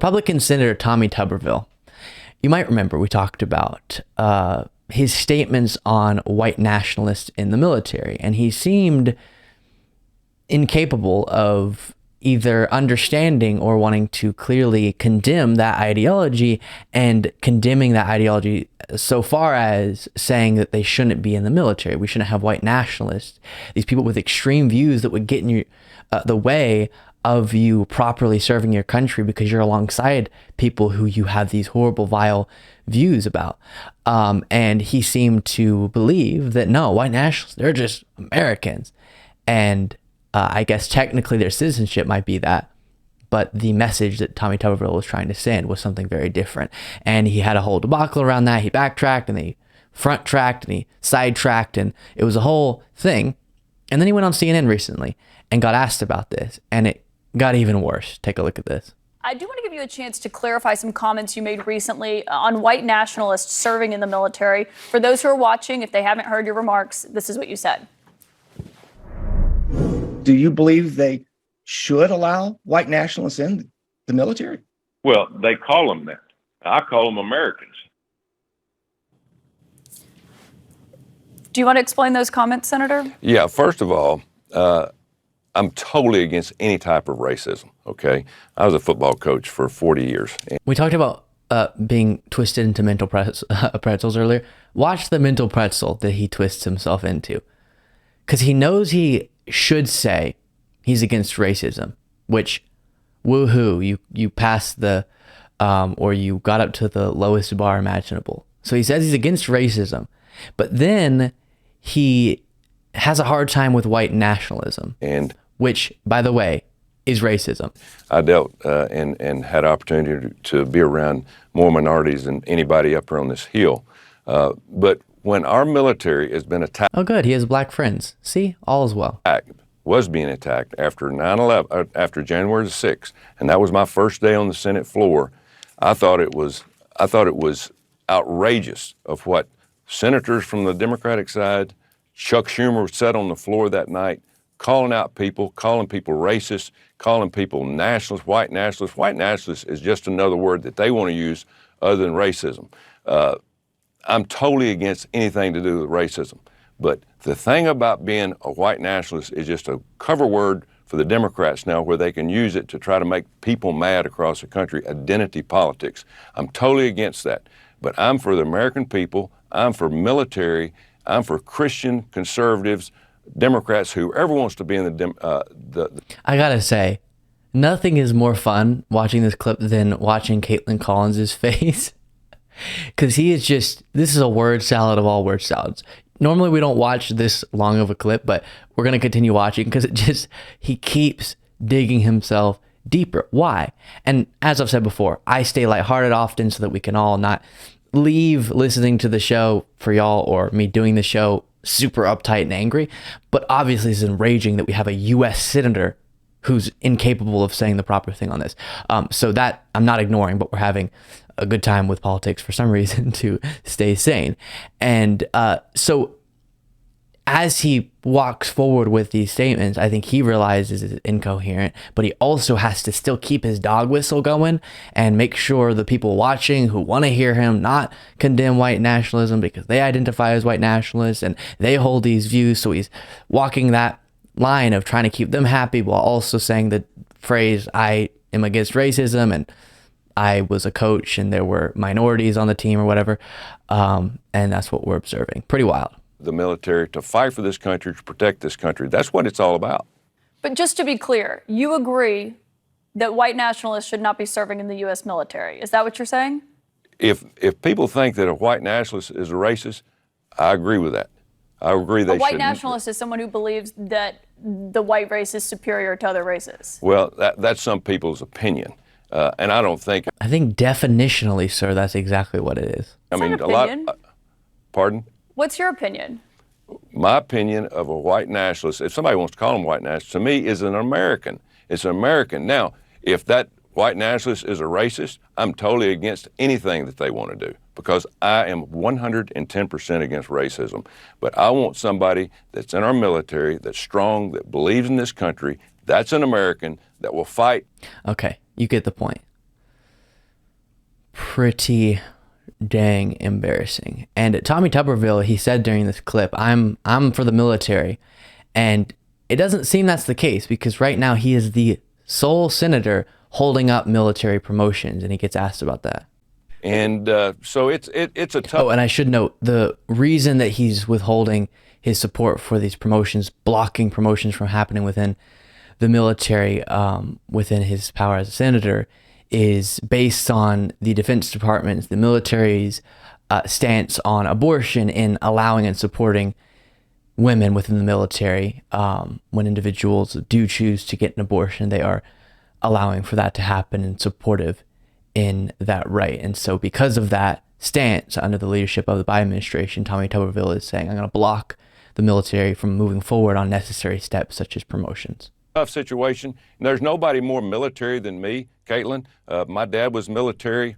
Republican Senator Tommy Tuberville. You might remember we talked about his statements on white nationalists in the military, and he seemed incapable of either understanding or wanting to clearly condemn that ideology, and condemning that ideology so far as saying that they shouldn't be in the military. We shouldn't have white nationalists, these people with extreme views that would get in the way of you properly serving your country because you're alongside people who you have these horrible, vile views about. And he seemed to believe that no, white nationalists, they're just Americans. And I guess technically their citizenship might be that, but the message that Tommy Tuberville was trying to send was something very different. And he had a whole debacle around that. He backtracked and he front tracked and he sidetracked, and it was a whole thing. And then he went on CNN recently and got asked about this, and it got even worse. Take a look at this. I do want to give you a chance to clarify some comments you made recently on white nationalists serving in the military. For those who are watching, if they haven't heard your remarks, this is what you said. Do you believe they should allow white nationalists in the military? Well, they call them that. I call them Americans. Do you want to explain those comments, Senator? Yeah, first of all, I'm totally against any type of racism, okay? I was a football coach for 40 years. We talked about being twisted into mental pretzels earlier. Watch the mental pretzel that he twists himself into. Because he knows he should say he's against racism, which, woohoo, you passed the, or you got up to the lowest bar imaginable. So he says he's against racism, but then he has a hard time with white nationalism, And which, by the way, is racism. I dealt and had opportunity to be around more minorities than anybody up here on this hill. But when our military has been attacked, Oh, good. He has black friends. See, all is well. was being attacked after 9/11, after January the 6th, and that was my first day on the Senate floor. I thought it was outrageous of what senators from the Democratic side, Chuck Schumer, said on the floor that night, calling out people, calling people racist, calling people nationalists, white nationalists. White nationalists is just another word that they want to use other than racism. I'm totally against anything to do with racism. But the thing about being a white nationalist is just a cover word for the Democrats now, where they can use it to try to make people mad across the country, identity politics. I'm totally against that. But I'm for the American people. I'm for military. I'm for Christian conservatives, Democrats, whoever wants to be in the I gotta say, nothing is more fun watching this clip than watching Caitlin Collins' face. Because he is just, this is a word salad of all word salads. Normally we don't watch this long of a clip, but we're going to continue watching because he keeps digging himself deeper. Why? And as I've said before, I stay lighthearted often so that we can all not leave listening to the show for y'all or me doing the show super uptight and angry. But obviously it's enraging that we have a U.S. senator who's incapable of saying the proper thing on this. So that I'm not ignoring, but we're having a good time with politics for some reason to stay sane. And so as he walks forward with these statements, I think he realizes it's incoherent, but he also has to still keep his dog whistle going and make sure the people watching who want to hear him not condemn white nationalism because they identify as white nationalists and they hold these views. So he's walking that line of trying to keep them happy while also saying the phrase, I am against racism and I was a coach and there were minorities on the team or whatever. And that's what we're observing. Pretty wild. The military to fight for this country, to protect this country. That's what it's all about. But just to be clear, you agree that white nationalists should not be serving in the U.S. military. Is that what you're saying? If people think that a white nationalist is a racist, I agree with that. I agree they should. A white nationalist is someone who believes that the white race is superior to other races. Well, that's some people's opinion. And I don't think. I think definitionally, sir, that's exactly what it is. I mean, a lot. Pardon? What's your opinion? My opinion of a white nationalist, if somebody wants to call him white nationalist, to me is an American. It's an American. Now, if that white nationalist is a racist, I'm totally against anything that they want to do because I am 110% against racism. But I want somebody that's in our military, that's strong, that believes in this country, that's an American, that will fight. Okay, you get the point. pretty dang embarrassing. And Tommy Tuberville, he said during this clip, I'm for the military. And it doesn't seem that's the case, because right now he is the sole senator holding up military promotions, and he gets asked about that. And so it's a tough. Oh, and I should note, the reason that he's withholding his support for these promotions, blocking promotions from happening within the military, within his power as a senator, is based on the Defense Department's, the military's stance on abortion in allowing and supporting women within the military. When individuals do choose to get an abortion, they are allowing for that to happen and supportive in that right. And so because of that stance under the leadership of the Biden administration, Tommy Tuberville is saying, I'm going to block the military from moving forward on necessary steps such as promotions. Tough situation. And there's nobody more military than me, Caitlin. My dad was military,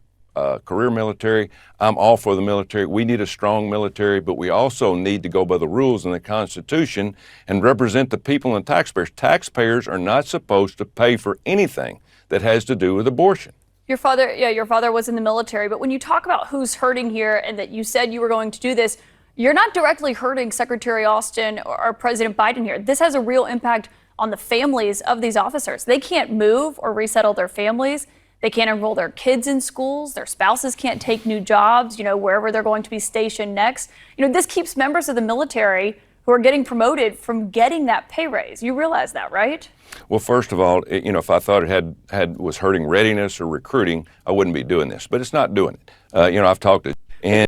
career military. I'm all for the military. We need a strong military, but we also need to go by the rules in the Constitution and represent the people and taxpayers. Taxpayers are not supposed to pay for anything that has to do with abortion. Your father was in the military, but when you talk about who's hurting here and that you said you were going to do this, you're not directly hurting Secretary Austin or President Biden here. This has a real impact on the families of these officers. They can't move or resettle their families. They can't enroll their kids in schools. Their spouses can't take new jobs, wherever they're going to be stationed next. This keeps members of the military who are getting promoted from getting that pay raise. You realize that, right? Well, first of all, if I thought it was hurting readiness or recruiting, I wouldn't be doing this. But it's not doing it. I've talked to and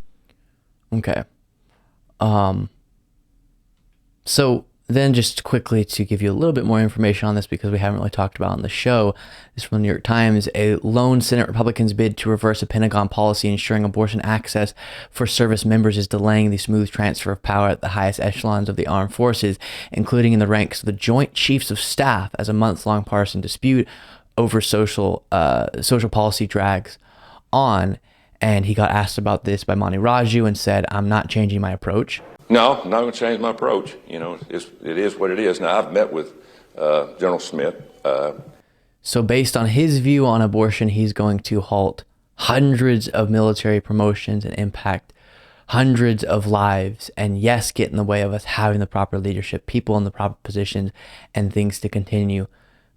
Okay. So then just quickly to give you a little bit more information on this, because we haven't really talked about it on the show, this from the New York Times. A lone Senate Republicans bid to reverse a Pentagon policy ensuring abortion access for service members is delaying the smooth transfer of power at the highest echelons of the armed forces, including in the ranks of the Joint Chiefs of Staff, as a months-long partisan dispute over social policy drags on. And he got asked about this by Monty Raju and said, I'm not changing my approach. No, I'm not going to change my approach. It is what it is. Now, I've met with General Smith. So based on his view on abortion, he's going to halt hundreds of military promotions and impact hundreds of lives, and yes, get in the way of us having the proper leadership, people in the proper positions, and things to continue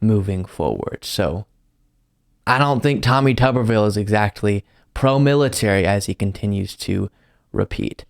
moving forward. So I don't think Tommy Tuberville is exactly pro-military, as he continues to repeat.